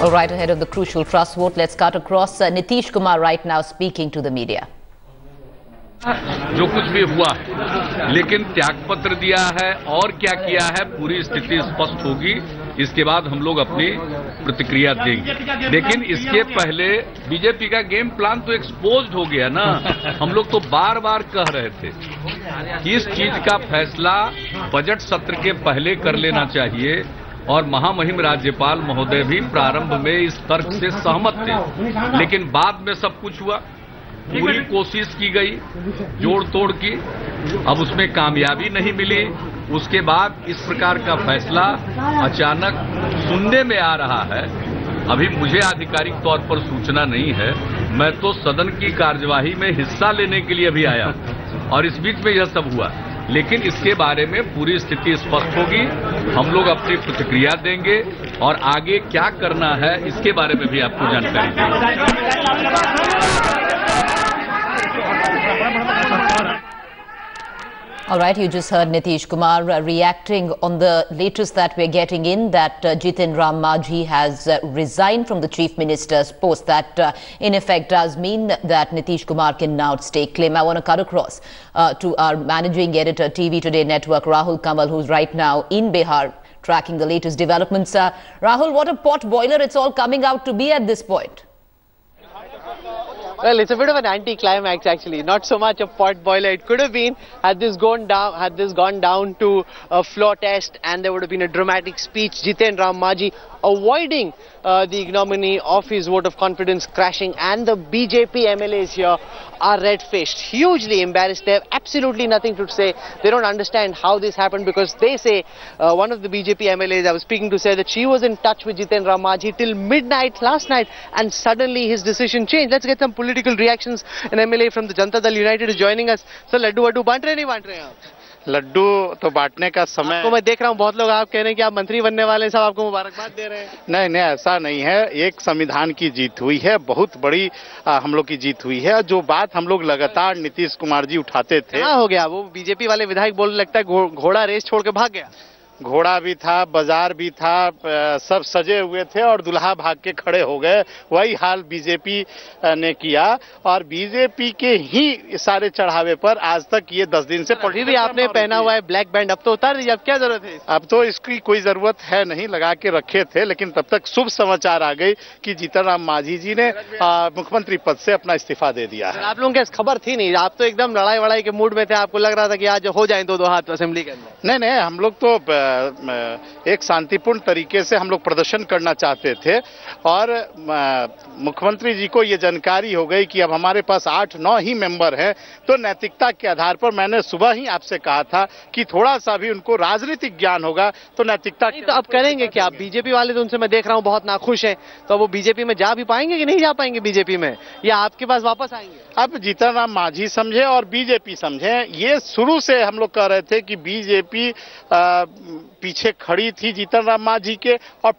All right, ahead of the crucial trust vote, let's cut across Nitish Kumar right now speaking to the media. जो कुछ भी हुआ है, लेकिन त्यागपत्र दिया है और क्या किया है पूरी स्थिति स्पष्ट होगी। इसके बाद हम लोग अपनी प्रतिक्रिया देंगे। लेकिन इसके पहले बीजेपी का गेम प्लान तो एक्सपोज्ड हो गया ना। हम लोग तो बार बार कह रहे थे कि इस चीज का फैसला बजट सत्र के पहले कर लेना चाहिए और महामहिम राज्यपाल महोदय भी प्रारंभ में इस तर्क से सहमत थे, लेकिन बाद में सब कुछ हुआ। पूरी कोशिश की गई जोड़ तोड़ की, अब उसमें कामयाबी नहीं मिली। उसके बाद इस प्रकार का फैसला अचानक सुनने में आ रहा है। अभी मुझे आधिकारिक तौर पर सूचना नहीं है, मैं तो सदन की कार्यवाही में हिस्सा लेने के लिए अभी आया और इस बीच में यह सब हुआ। लेकिन इसके बारे में पूरी स्थिति स्पष्ट होगी, हम लोग अपनी प्रतिक्रिया देंगे और आगे क्या करना है इसके बारे में भी आपको जानकारी देंगे। All right, you just heard Nitish Kumar reacting on the latest that we're getting in that Jiten Ram Majhi has resigned from the Chief Minister's post. That in effect does mean that Nitish Kumar can now stake claim. I want to cut across to our managing editor, TV Today Network, Rahul Kamal, who's right now in Bihar tracking the latest developments. Rahul, what a pot boiler it's all coming out to be at this point. Well, it's a bit of an anti-climax actually, not so much a pot boiler. It could have been had this gone down to a floor test and there would have been a dramatic speech. Jiten Ram Majhi avoiding the ignominy of his vote of confidence crashing, and the BJP MLAs here are red-faced, hugely embarrassed. They have absolutely nothing to say. They don't understand how this happened because they say, one of the BJP MLAs I was speaking to said that she was in touch with Jiten Ram Majhi till midnight last night and suddenly his decision changed. Let's get some political reactions. An MLA from the Janata Dal United is joining us. So, laddu waddu बांट रहे नहीं बांट रहे आप? लड्डू तो बांटने का समय आपको मैं देख रहा हूँ, बहुत लोग आप कह रहे हैं कि आप मंत्री बनने वाले हैं, सब आपको मुबारकबाद दे रहे हैं। नहीं नहीं, ऐसा नहीं है। एक संविधान की जीत हुई है, बहुत बड़ी हम लोग की जीत हुई है। जो बात हम लोग लगातार नीतीश कुमार जी उठाते थे, क्या हो गया? वो बीजेपी वाले विधायक बोलने लगता है घोड़ा रेस छोड़ के भाग गया। घोड़ा भी था, बाजार भी था, सब सजे हुए थे और दुल्हा भाग के खड़े हो गए। वही हाल बीजेपी ने किया और बीजेपी के ही सारे चढ़ावे पर आज तक ये 10 दिन से अभी भी आपने पहना हुआ है ब्लैक बैंड, अब तो उतार दीजिए, अब क्या जरूरत है? अब तो इसकी कोई जरूरत है नहीं, लगा के रखे थे, लेकिन तब तक शुभ समाचार आ गई कि जीतन राम मांझी जी ने मुख्यमंत्री पद से अपना इस्तीफा दे दिया है। आप लोगों के खबर थी नहीं, आप तो एकदम लड़ाई वड़ाई के मूड में थे, आपको लग रहा था कि आज हो जाए दो हाथ असेंबली के अंदर। नहीं नहीं, हम लोग तो एक शांतिपूर्ण तरीके से हम लोग प्रदर्शन करना चाहते थे और मुख्यमंत्री जी को ये जानकारी हो गई कि अब हमारे पास 8-9 ही मेंबर हैं, तो नैतिकता के आधार पर मैंने सुबह ही आपसे कहा था कि थोड़ा सा भी उनको राजनीतिक ज्ञान होगा तो नैतिकता तो अब करेंगे क्या? बीजेपी वाले तो उनसे मैं देख रहा हूँ बहुत नाखुश हैं, तो वो बीजेपी में जा भी पाएंगे कि नहीं जा पाएंगे बीजेपी में, या आपके पास वापस आएंगे? अब जीतन राम मांझी समझे और बीजेपी समझे, ये शुरू से हम लोग कह रहे थे कि बीजेपी पीछे खड़ी थी जीतन राम मांझी के और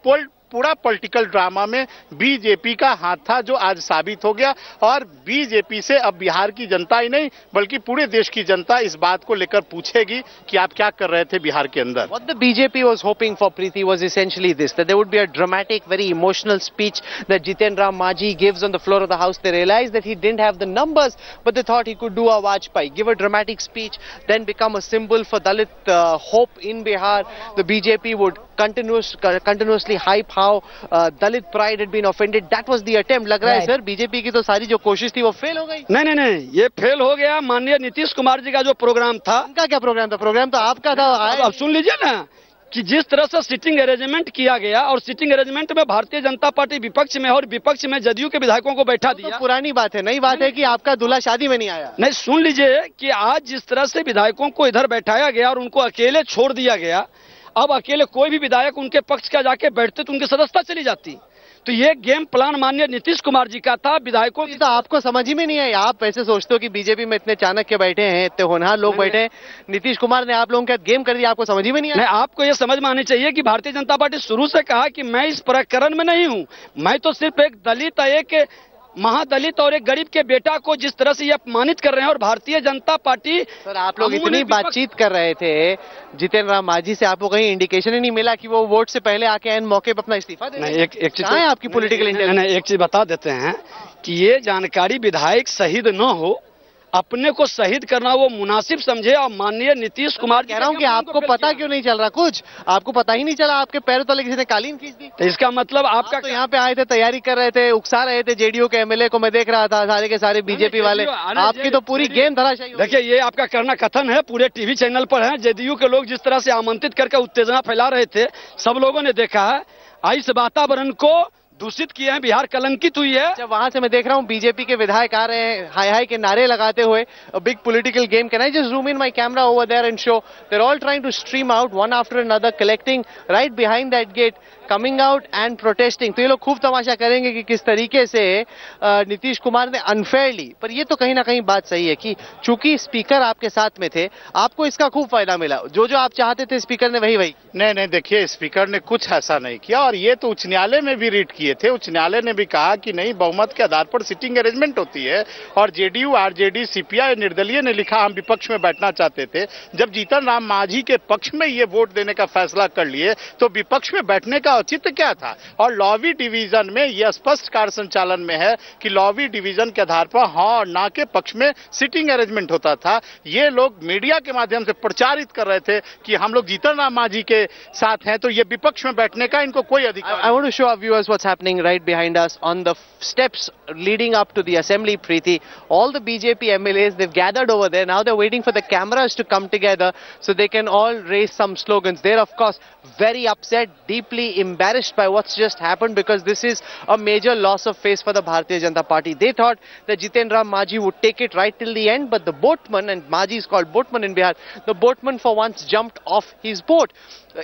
पूरा पॉलिटिकल ड्रामा में बीजेपी का हाथ था, जो आज साबित हो गया। और बीजेपी से अब बिहार की जनता ही नहीं बल्कि पूरे देश की जनता इस बात को लेकर पूछेगी कि आप क्या कर रहे थे बिहार के अंदर। What the BJP was hoping for, Preeti, was essentially this, that there would be a dramatic, very emotional speech that Jiten Ram Majhi gives on the floor of the House. They realized that he didn't have the numbers, but they thought he could do a Vajpayee, give a dramatic speech, then become a symbol for Dalit hope in Bihar. The BJP would continuously hype how Dalit pride had been offended. That was the attempt. लग रहा है sir BJP की तो सारी जो कोशिश थी वो फेल हो गई। नहीं नहीं नहीं, ये फेल हो गया। माननीय नीतीश कुमार जी का जो प्रोग्राम था, उनका क्या प्रोग्राम था? प्रोग्राम तो आपका था। अब सुन लीजिए ना कि जिस तरह से सिटिंग अरेंजमेंट किया गया और सिटिंग अरेंजमेंट में भारतीय जनता पार्टी विपक्ष में और विपक्ष में जदयू के विधायकों को बैठा दिया। तो पुरानी बात है, नई बात है कि आपका दूल्हा शादी में नहीं आया। नहीं, सुन लीजिए कि आज जिस तरह से विधायकों को इधर बैठाया गया और उनको अकेले छोड़ दिया गया, अब अकेले कोई भी विधायक उनके पक्ष का जाके बैठते तो उनकी सदस्यता चली जाती। तो ये गेम प्लान माननीय नीतीश कुमार जी का था। विधायकों की तो आपको समझ ही में नहीं है। आप ऐसे सोचते हो कि बीजेपी में इतने चाणक्य बैठे हैं, इतने होनहार लोग बैठे हैं, नीतीश कुमार ने आप लोगों के गेम कर दिया, आपको समझ ही में नहीं आया। आपको ये समझ में आनी चाहिए कि भारतीय जनता पार्टी शुरू से कहा कि मैं इस प्रकरण में नहीं हूं, मैं तो सिर्फ एक दलित, एक महादलित और एक गरीब के बेटा को जिस तरह से ये अपमानित कर रहे हैं, और भारतीय जनता पार्टी सर आप लोग इतनी बातचीत कर रहे थे जितेंद्र राम मांझी से, आपको कहीं इंडिकेशन ही नहीं मिला कि वो वोट से पहले आके एन मौके पर अपना इस्तीफा दे? नहीं, एक चीज है आपकी पॉलिटिकल इंटेलिजेंस? एक चीज बता देते हैं कि ये जानकारी विधायक शहीद न हो, अपने को शहीद करना वो मुनासिब समझे, और माननीय नीतीश कुमार कह रहा हूँ कि आपको पता क्यों नहीं चल रहा, कुछ आपको पता ही नहीं चला, आपके पैरों तले किसी ने कालीन खींच दी? तो इसका मतलब आपका तो यहाँ पे आए थे, तैयारी कर रहे थे, उकसा रहे थे जेडीयू के एमएलए को, मैं देख रहा था सारे के सारे बीजेपी वाले, आपकी तो पूरी गेम धराशायी। देखिए ये आपका करना कथन है, पूरे टीवी चैनल पर है, जेडीयू के लोग जिस तरह से आमंत्रित करके उत्तेजना फैला रहे थे, सब लोगों ने देखा है। इस वातावरण को दूषित किए हैं, बिहार कलंकित हुई है। जब वहां से मैं देख रहा हूँ बीजेपी के विधायक आ रहे हैं हाय हाय के नारे लगाते हुए, big political game. Can I just zoom in my camera over there and show they are all trying to stream out one after another, collecting right behind that gate, coming out and protesting. तो ये लोग खूब तमाशा करेंगे कि किस तरीके से नीतीश कुमार ने अनफेयरली, पर ये तो कहीं ना कहीं बात सही है कि चूंकि स्पीकर आपके साथ में थे, आपको इसका खूब फायदा मिला, जो जो आप चाहते थे स्पीकर ने वही। नहीं, देखिए स्पीकर ने कुछ ऐसा नहीं किया, और ये तो उच्च न्यायालय में भी रीट किए थे, उच्च न्यायालय ने भी कहा कि नहीं, बहुमत के आधार पर सिटिंग अरेंजमेंट होती है, और जेडीयू, आरजेडी, सीपीआई, निर्दलीय ने लिखा हम विपक्ष में बैठना चाहते थे। जब जीतन राम मांझी के पक्ष में ये वोट देने का फैसला कर लिए, तो विपक्ष में बैठने का औचित्य क्या था? और लॉबी डिवीजन में यह स्पष्ट कार्य संचालन में है कि लॉबी डिवीजन के आधार पर हाँ और ना के पक्ष में सिटिंग अरेंजमेंट होता था। ये लोग मीडिया के माध्यम से प्रचारित कर रहे थे कि हम लोग जीतन राम मांझी के साथ हैं, तो ये विपक्ष में बैठने का इनको कोई अधिकार। I want to show our viewers what's happening right behind us on the steps leading up to the assembly, Preeti. All the BJP MLAs, they've gathered over there. Now they're waiting for the cameras to come together so they can all raise some slogans. They're of course very upset, deeply embarrassed by what's just happened, because this is a major loss of face for the Bharatiya Janata Party. They thought that Jiten Ram Maanjhi would take it right till the end, but the boatman, and Maanjhi is called boatman in Bihar, the boatman for once jumped off his boat.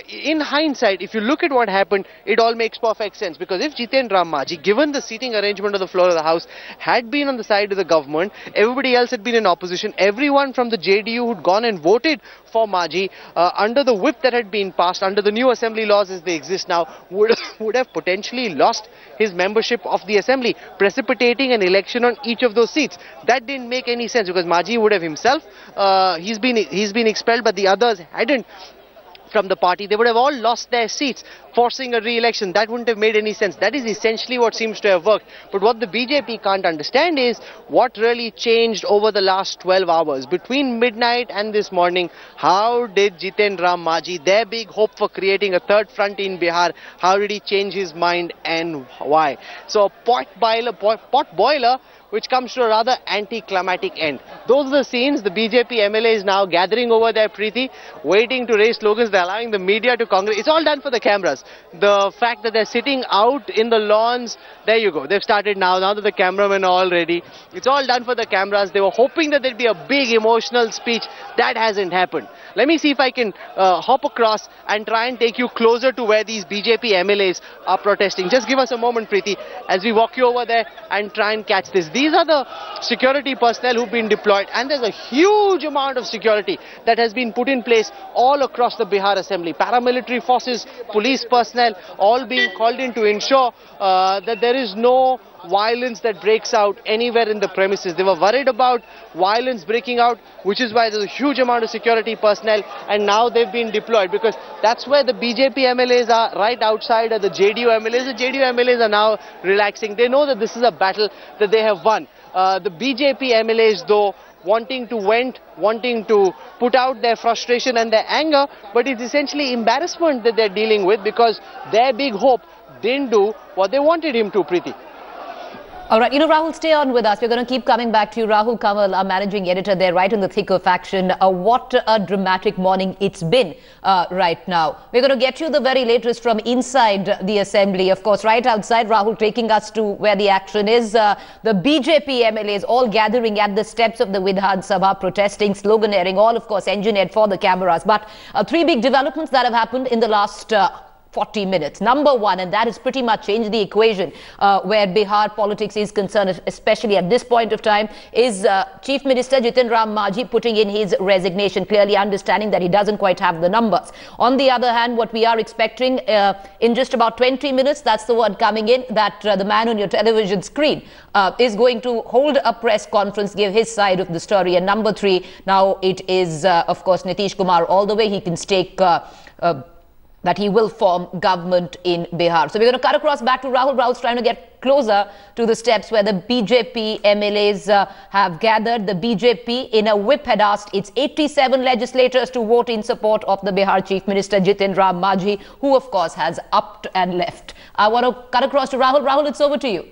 In hindsight, if you look at what happened, it all makes perfect sense, because if Jiten Ram Maanjhi, given the seating arrangement of the floor of the House, had been on the side of the government, everybody else had been in opposition, everyone from the JDU who'd gone and voted for Maanjhi under the whip that had been passed, under the new assembly laws as they exist now, would have potentially lost his membership of the assembly, precipitating an election on each of those seats. That didn't make any sense, because Maanjhi would have himself, he's been expelled, but the others hadn't from the party. They would have all lost their seats, forcing a re-election. That wouldn't have made any sense. That is essentially what seems to have worked. But what the BJP can't understand is what really changed over the last 12 hours. Between midnight and this morning, how did Jiten Ram Maanjhi, their big hope for creating a third front in Bihar, how did he change his mind and why? So a pot boiler which comes to a rather anticlimactic end. Those are the scenes. The BJP MLA is now gathering over there, Preeti, waiting to raise slogans. They're allowing the media to congregate. It's all done for the cameras. The fact that they're sitting out in the lawns, there you go. They've started now that the cameramen are all ready. It's all done for the cameras. They were hoping that there'd be a big emotional speech. That hasn't happened. Let me see if I can hop across and try and take you closer to where these BJP MLAs are protesting. Just give us a moment, Preeti, as we walk you over there and try and catch this. These are the security personnel who've been deployed, and there's a huge amount of security that has been put in place all across the Bihar Assembly. Paramilitary forces, police personnel, all being called in to ensure that there is no violence that breaks out anywhere in the premises. They were worried about violence breaking out, which is why there's a huge amount of security personnel, and now they've been deployed, because that's where the BJP MLAs are, right outside are the JDU MLAs. The JDU MLAs are now relaxing. They know that this is a battle that they have won. The BJP MLAs, though, wanting to vent, wanting to put out their frustration and their anger, but it's essentially embarrassment that they're dealing with, because their big hope didn't do what they wanted him to, Preeti. All right, Rahul, stay on with us. We're going to keep coming back to you. Rahul Kamal, our managing editor there, right in the thick of action. What a dramatic morning it's been right now. We're going to get you the very latest from inside the assembly. Of course, right outside, Rahul taking us to where the action is. The BJP MLAs all gathering at the steps of the Vidhan Sabha, protesting, sloganeering, all, of course, engineered for the cameras. But three big developments that have happened in the last 40 minutes. Number one, and that has pretty much changed the equation where Bihar politics is concerned, especially at this point of time, is Chief Minister Jiten Ram Majhi putting in his resignation, clearly understanding that he doesn't quite have the numbers. On the other hand, what we are expecting in just about 20 minutes, that's the word coming in, that the man on your television screen is going to hold a press conference, give his side of the story. And number three, now it is, of course, Nitish Kumar all the way. He can stake that he will form government in Bihar. So we're going to cut across back to Rahul. Rahul's trying to get closer to the steps where the BJP MLAs have gathered. The BJP in a whip had asked its 87 legislators to vote in support of the Bihar Chief Minister Jiten Ram Majhi, who of course has upped and left. I want to cut across to Rahul. Rahul, it's over to you.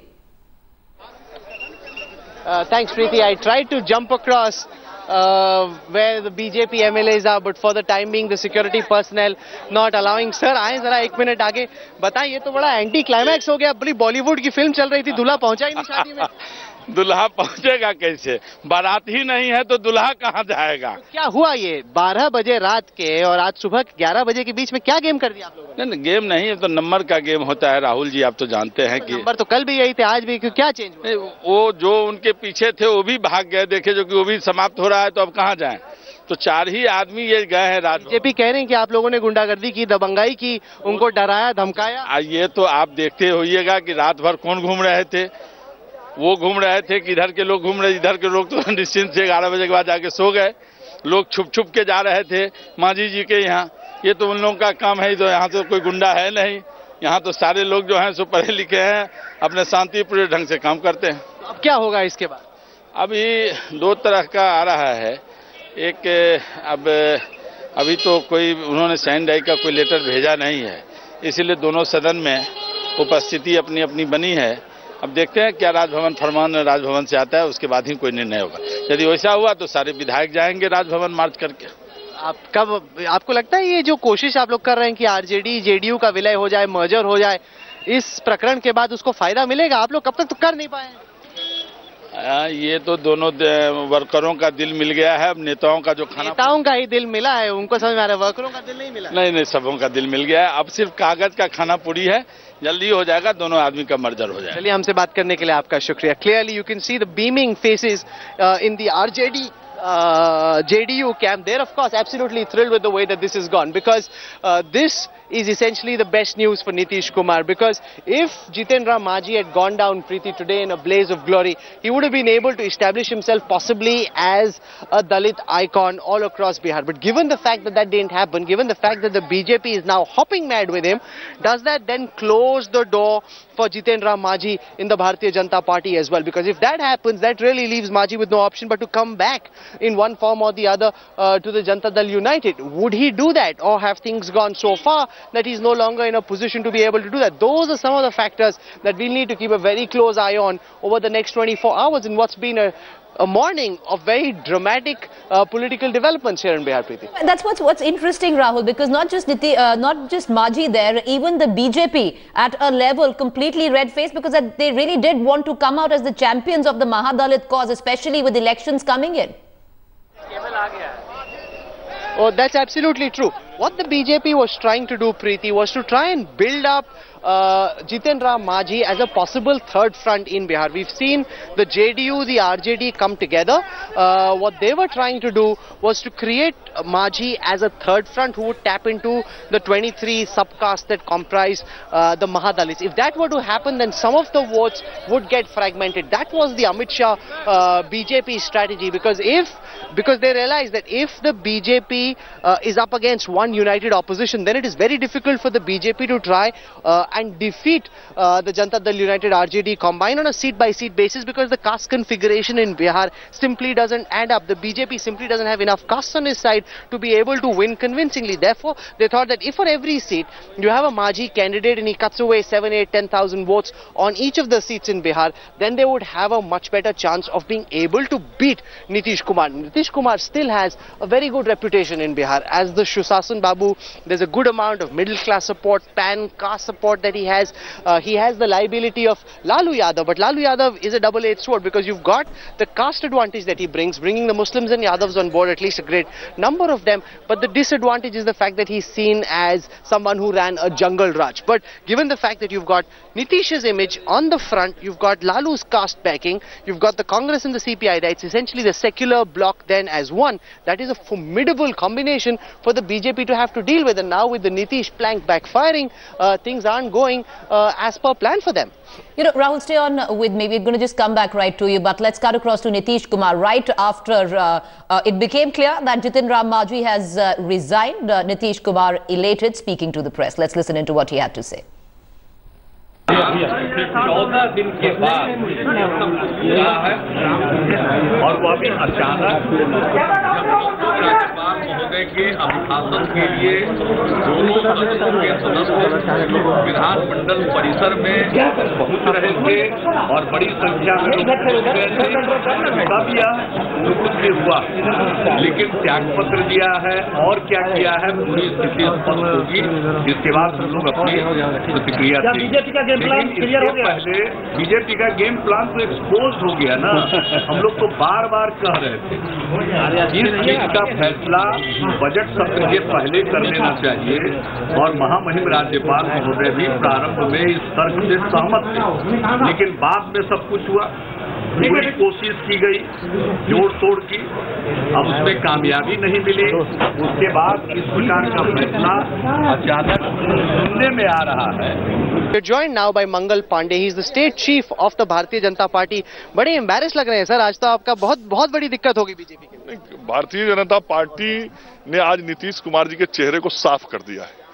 Thanks, Preeti. I tried to jump across where the BJP MLAs are, but for the time being, the security personnel not allowing. Sir, आए जरा एक minute आगे बताएं, ये तो बड़ा anti climax हो गया. बड़ी बॉलीवुड की फिल्म चल रही थी, दूल्हा पहुंचा ही नहीं शादी में. दुल्हा पहुंचेगा कैसे? बारात ही नहीं है तो दुल्हा कहाँ जाएगा? तो क्या हुआ ये 12 बजे रात के और आज सुबह 11 बजे के बीच में क्या गेम कर दिया आप लोगों ने? नहीं, गेम नहीं है तो नंबर का गेम होता है राहुल जी, आप तो जानते हैं कि नंबर तो कल भी यही थे, आज भी क्या चेंज हुआ? वो जो उनके पीछे थे वो भी भाग गए. देखे जो कि वो भी समाप्त हो रहा है, तो अब कहाँ जाएं? तो 4 ही आदमी ये गए हैं रात. बीजेपी कह रहे हैं कि आप लोगों ने गुंडागर्दी की, दबंगाई की, उनको डराया धमकाया. ये तो आप देखते होइएगा कि रात भर कौन घूम रहे थे. वो घूम रहे थे कि इधर के लोग घूम रहे, इधर के लोग तो निश्चिंत से 11 बजे के बाद जाके सो गए. लोग छुप छुप के जा रहे थे मांझी जी के यहाँ. ये तो उन लोगों का काम है. तो यहाँ तो कोई गुंडा है नहीं. यहाँ तो सारे लोग जो हैं सो पढ़े लिखे हैं, अपने शांतिपूर्ण ढंग से काम करते हैं. अब क्या होगा इसके बाद? अभी 2 तरह का आ रहा है. एक अभी तो कोई उन्होंने साइन डाई का कोई लेटर भेजा नहीं है, इसीलिए दोनों सदन में उपस्थिति अपनी अपनी बनी है. अब देखते हैं क्या राजभवन फरमान राजभवन से आता है, उसके बाद ही कोई निर्णय होगा. यदि वैसा हुआ तो सारे विधायक जाएंगे राजभवन मार्च करके. आपको लगता है ये जो कोशिश आप लोग कर रहे हैं कि आरजेडी जेडीयू का विलय हो जाए, मर्जर हो जाए, इस प्रकरण के बाद उसको फायदा मिलेगा? आप लोग कब तक तो कर नहीं पाए? ये तो दोनों वर्करों का दिल मिल गया है. अब नेताओं का जो खाना, नेताओं का ही दिल मिला है, उनको समझ में आ रहा है, वर्करों का दिल नहीं मिला. नहीं, सबों का दिल मिल गया है. अब सिर्फ कागज का खाना पूरी है, जल्दी हो जाएगा, दोनों आदमी का मर्जर हो जाएगा. चलिए, हमसे बात करने के लिए आपका शुक्रिया. Clearly you can see the beaming faces in the RJD JDU camp. They're of course absolutely thrilled with the way that this has gone, because this is essentially the best news for Nitish Kumar, because if Jiten Ram Majhi had gone down, Preeti, today in a blaze of glory, he would have been able to establish himself possibly as a Dalit icon all across Bihar. But given the fact that that didn't happen, given the fact that the BJP is now hopping mad with him, does that then close the door for Jiten Ram Majhi in the Bharatiya Janata Party as well? Because if that happens, that really leaves Majhi with no option but to come back in one form or the other to the Janata Dal United. Would he do that, or have things gone so far that he's no longer in a position to be able to do that? Those are some of the factors that we'll need to keep a very close eye on over the next 24 hours in what's been a morning of very dramatic political developments here in Bihar, Preeti. That's what's interesting, Rahul, because not just Majhi there, even the BJP at a level completely red-faced, because they really did want to come out as the champions of the Mahadalit cause, especially with elections coming in. Oh, that's absolutely true. What the BJP was trying to do, Preeti, was to try and build up Jiten Ram Majhi as a possible third front in Bihar. We've seen the JDU, the RJD come together. What they were trying to do was to create Majhi as a third front who would tap into the 23 subcastes that comprise the Mahadalits. If that were to happen, then some of the votes would get fragmented. That was the Amit Shah BJP strategy, because they realized that if the BJP is up against one united opposition, then it is very difficult for the BJP to try and defeat the Janata Dal United RJD combine on a seat-by-seat basis, because the caste configuration in Bihar simply doesn't add up. The BJP simply doesn't have enough castes on his side to be able to win convincingly. Therefore, they thought that if for every seat you have a Majhi candidate and he cuts away 7, 8, 10,000 votes on each of the seats in Bihar, then they would have a much better chance of being able to beat Nitish Kumar. Nitish Kumar still has a very good reputation in Bihar. As the Sushashan Babu, there's a good amount of middle class support, pan-caste support that he has. He has the liability of Lalu Yadav, but Lalu Yadav is a double-edged sword because you've got the caste advantage that he brings, bringing the Muslims and Yadavs on board, at least a great number of them. But the disadvantage is the fact that he's seen as someone who ran a jungle Raj. But given the fact that you've got Nitish's image on the front, you've got Lalu's caste backing, you've got the Congress and the CPI, it's essentially the secular bloc then as one. That is a formidable combination for the BJP to have to deal with. And now with the Nitish plank backfiring, things aren't going as per plan for them. You know, Rahul, stay on with me. We're going to just come back right to you, but let's cut across to Nitish Kumar. Right after it became clear that Jiten Ram Majhi has resigned, Nitish Kumar elated, speaking to the press. Let's listen into what he had to say. 14 दिन के बाद हुआ है और वो अभी अचानक राज्यपाल महोदय के अभिभाषण के लिए दोनों सदनों के सदस्य विधानमंडल परिसर में पहुंच रहे थे और बड़ी संख्या में लोग पहुंच गए थे। तब यह जो कुछ भी हुआ, लेकिन त्यागपत्र दिया है और क्या किया है पूरी स्थिति स्पष्ट होगी। इसके बाद हम लोग अपनी प्रतिक्रिया देंगे। लेकिन इसके पहले बीजेपी का गेम प्लान तो एक्सपोज हो गया ना। हम लोग तो बार बार कह रहे थे इस चीज का फैसला बजट सत्र के पहले कर लेना चाहिए और महामहिम राज्यपाल महोदय भी प्रारंभ में इस तर्क से सहमत थे, लेकिन बाद में सब कुछ हुआ। पूरी कोशिश की गई जोड़ तोड़ की, अब उसमें कामयाबी नहीं मिली। उसके बाद इस प्रकार का फैसला अचानक सुनने में आ रहा है। We're joined now by Mangal Pandey. He is the state chief of the Bharatiya Janata Party. बड़े एम्बैरेस लग रहे हैं सर, आज तो आपका बहुत बड़ी दिक्कत होगी बीजेपी के। भारतीय जनता पार्टी ने आज नीतीश कुमार जी के चेहरे को साफ कर दिया है।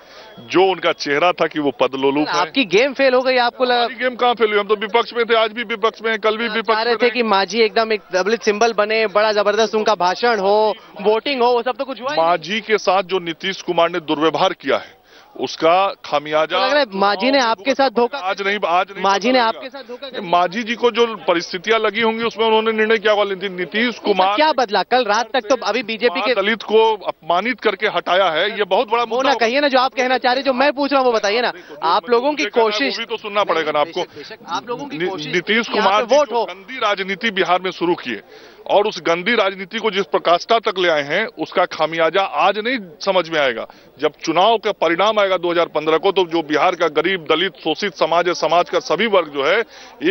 जो उनका चेहरा था कि वो पदलोलुप है। आपकी गेम फेल हो गई, आपको लगा? गेम कहाँ फेल हुई? हम तो विपक्ष में थे, आज भी विपक्ष में हैं, कल भी विपक्ष में थे कि मांझी एकदम एक दलित सिंबल बने, बड़ा जबरदस्त उनका भाषण हो, वोटिंग हो, वो सब तो कुछ हुआ। मांझी के साथ जो नीतीश कुमार ने दुर्व्यवहार किया है उसका खामियाजा लग रहा है मांझी ने आपके साथ धोखा। आज नहीं मांझी ने आपके साथ धोखा। मांझी जी को जो परिस्थितियां लगी होंगी उसमें उन्होंने निर्णय क्या वाली थी। नीतीश कुमार क्या बदला? कल रात तक तो अभी बीजेपी के दलित को अपमानित करके हटाया है, ये बहुत बड़ा मुद्दा। ना कहिए ना, जो आप कहना चाह रहे, जो मैं पूछ रहा हूँ वो बताइए ना। आप लोगों की कोशिश भी तो सुनना पड़ेगा ना आपको। आप लोगों की कोशिश, नीतीश कुमार वोट हो गंदी राजनीति बिहार में शुरू की है और उस गंदी राजनीति को जिस प्रकाष्ठा तक ले आए हैं उसका खामियाजा आज नहीं समझ में आएगा। जब चुनाव का परिणाम आएगा 2015 को, तो जो बिहार का गरीब दलित शोषित समाज है, समाज का सभी वर्ग जो है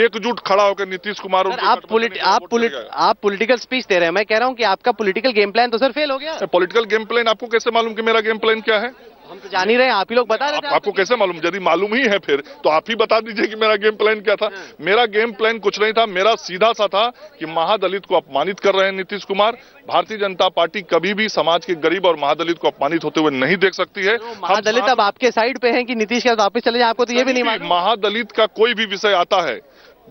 एकजुट खड़ा होकर नीतीश कुमार। आप पॉलिटिकल स्पीच दे रहे हैं, मैं कह रहा हूं कि आपका पॉलिटिकल गेम प्लान तो सर फेल हो गया। पॉलिटिकल गेम प्लान आपको कैसे मालूम कि मेरा गेम प्लान क्या है? हम तो जान ही रहे हैं, आप ही लोग बता रहे थे। आपको कैसे मालूम? यदि मालूम ही है फिर तो आप ही बता दीजिए कि मेरा गेम प्लान क्या था। मेरा गेम प्लान कुछ नहीं था, मेरा सीधा सा था कि महादलित को अपमानित कर रहे हैं नीतीश कुमार। भारतीय जनता पार्टी कभी भी समाज के गरीब और महादलित को अपमानित होते हुए नहीं देख सकती है। महादलित अब आपके साइड पे हैं कि नीतीश के साथ वापस चले जाए, आपको तो ये भी नहीं मालूम। महादलित का कोई भी विषय आता है,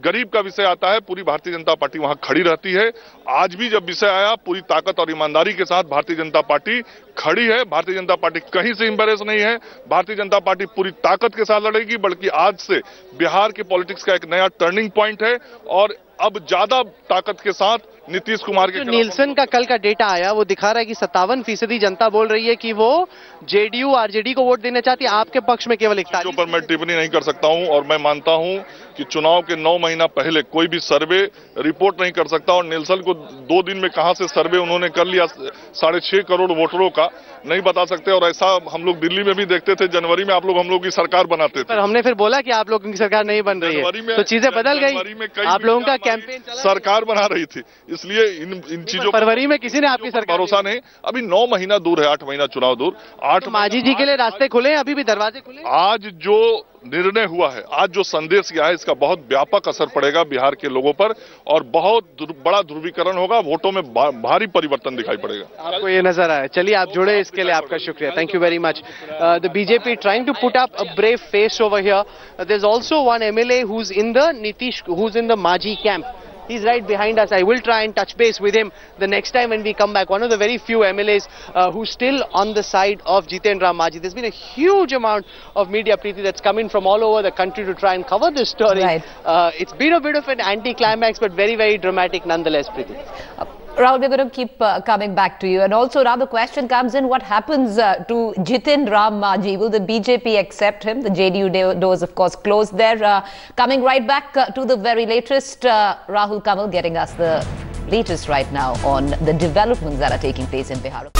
गरीब का विषय आता है, पूरी भारतीय जनता पार्टी वहां खड़ी रहती है। आज भी जब विषय आया पूरी ताकत और ईमानदारी के साथ भारतीय जनता पार्टी खड़ी है। भारतीय जनता पार्टी कहीं से एम्बैरेस नहीं है। भारतीय जनता पार्टी पूरी ताकत के साथ लड़ेगी, बल्कि आज से बिहार के पॉलिटिक्स का एक नया टर्निंग पॉइंट है और अब ज्यादा ताकत के साथ नीतीश कुमार के। नीलसन का कल का डेटा आया, वो दिखा रहा है कि 57% जनता बोल रही है कि वो जेडीयू आरजेडी को वोट देना चाहती है, आपके पक्ष में केवल 41। पर मैं टिप्पणी नहीं कर सकता हूं और मैं मानता हूं कि चुनाव के 9 महीना पहले कोई भी सर्वे रिपोर्ट नहीं कर सकता और नीलसन को 2 दिन में कहां से सर्वे उन्होंने कर लिया 6.5 करोड़ वोटरों का नहीं बता सकते। और ऐसा हम लोग दिल्ली में भी देखते थे, जनवरी में आप लोग हम लोग की सरकार बनाते थे। पर हमने फिर बोला कि आप लोगों की सरकार नहीं बन रही है, तो चीजें बदल गई। आप लोगों का कैंपेन सरकार बना रही थी, इसलिए इन चीजों फरवरी में किसी ने आपकी सरकार भरोसा नहीं। अभी 9 महीना दूर है, 8 महीना चुनाव दूर। 8 मांझी जी के लिए रास्ते खुले, अभी भी दरवाजे खुले। आज जो निर्णय हुआ है, आज जो संदेश गया है, इसका बहुत व्यापक असर पड़ेगा बिहार के लोगों पर और बहुत बड़ा ध्रुवीकरण होगा, वोटों में भारी परिवर्तन दिखाई पड़ेगा। आपको ये नजर आया। चलिए, आप जुड़े, इसके लिए आपका शुक्रिया। Thank you very much. The BJP trying to put up a brave face over here. There is also one MLA who is in the Manjhi camp. He's right behind us. I will try and touch base with him the next time when we come back. One of the very few MLAs who's still on the side of Jiten Ram Majhi. There's been a huge amount of media, Preeti, that's come in from all over the country to try and cover this story. Right. It's been a bit of an anti-climax, but very, very dramatic nonetheless, Preeti. Rahul, we're going to keep coming back to you. And also now the question comes in, what happens to Jiten Ram Majhi? Will the BJP accept him? The JDU doors, of course, closed there. Coming right back to the very latest, Rahul Kamal getting us the latest right now on the developments that are taking place in Bihar.